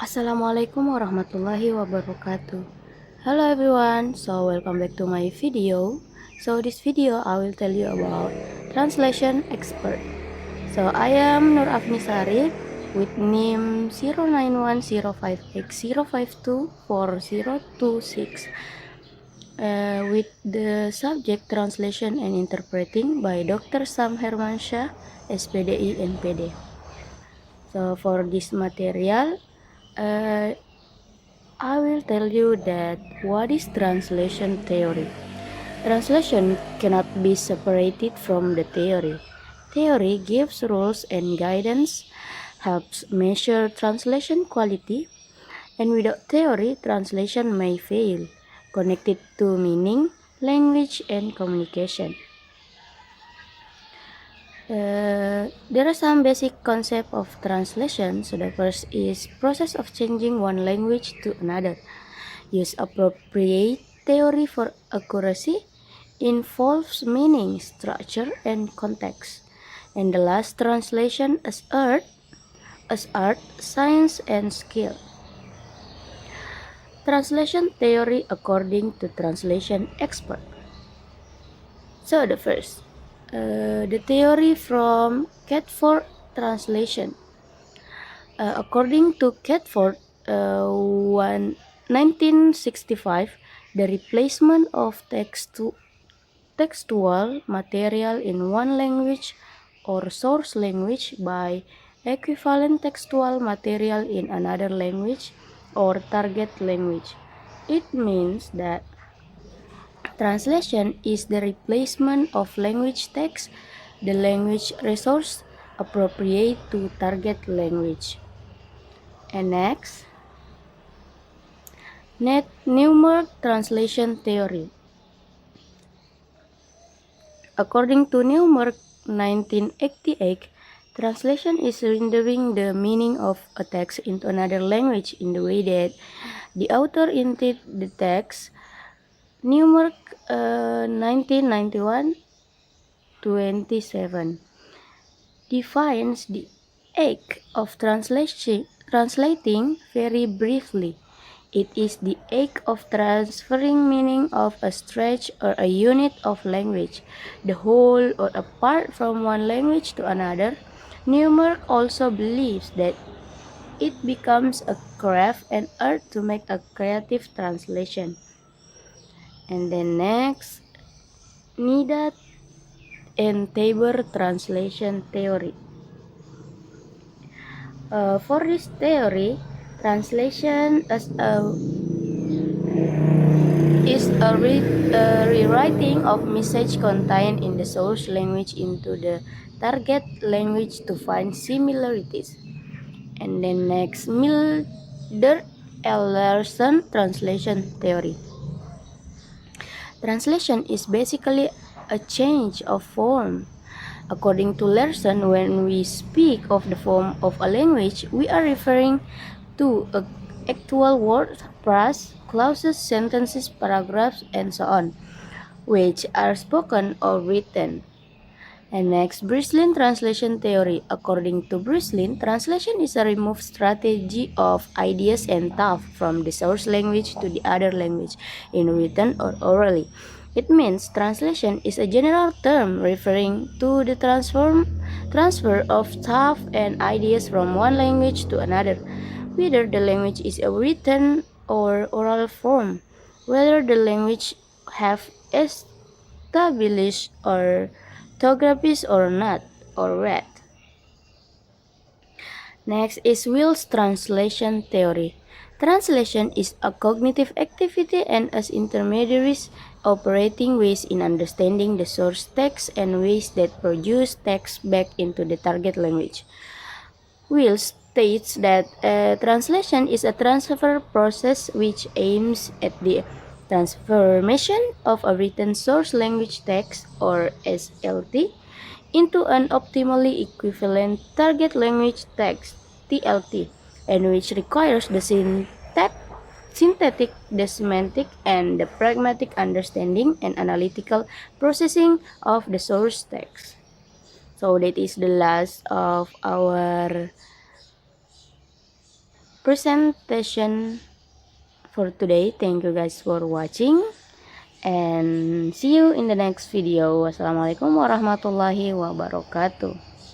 Assalamualaikum warahmatullahi wabarakatuh. Hello everyone, so welcome back to my video. So this video I will tell you about translation expert. So I am Nur Afnisari with NIM 09105805240026 with the subject translation and interpreting by Dr. Sam Hermansyah, SPDI NPD. So for this material, I will tell you that what is translation theory. Translation cannot be separated from the theory. Theory gives rules and guidance, helps measure translation quality, and without theory, translation may fail, connected to meaning, language, and communication. There are some basic concepts of translation. So the first is process of changing one language to another. Use appropriate theory for accuracy, involves meaning, structure, and context. And the last translation as art, science, and skill. Translation theory according to translation expert. So the first, the theory from Catford translation. According to Catford, 1965, the replacement of textual material in one language or source language by equivalent textual material in another language or target language. It means that translation is the replacement of language text, the language resource appropriate to target language. And next, Newmark translation theory. According to Newmark 1988, translation is rendering the meaning of a text into another language in the way that the author intended the text. Newmark 1991-27 defines the act of translating very briefly. It is the act of transferring meaning of a stretch or a unit of language, the whole or a part from one language to another. Newmark also believes that it becomes a craft and art to make a creative translation. And then next, Nida and Tabor translation theory. For this theory, translation is a rewriting of message contained in the source language into the target language to find similarities. And then next, Milder Ellerson translation theory. Translation is basically a change of form. According to Larson, when we speak of the form of a language, we are referring to actual words, phrases, clauses, sentences, paragraphs, and so on, which are spoken or written. And next, Breslin translation theory. According to Breslin, translation is a removed strategy of ideas and thought from the source language to the other language in written or orally. It means translation is a general term referring to the transfer of thought and ideas from one language to another, whether the language is a written or oral form, whether the language have established orthographies or not, or read. Next is Will's translation theory. Translation is a cognitive activity and as intermediaries operating ways in understanding the source text and ways that produce text back into the target language. Will states that translation is a transfer process which aims at the transformation of a written source language text, or SLT, into an optimally equivalent target language text, TLT, and which requires the synthetic, the semantic, and the pragmatic understanding and analytical processing of the source text. So that is the last of our presentation for today. Thank you guys for watching and see you in the next video. Wassalamualaikum warahmatullahi wabarakatuh.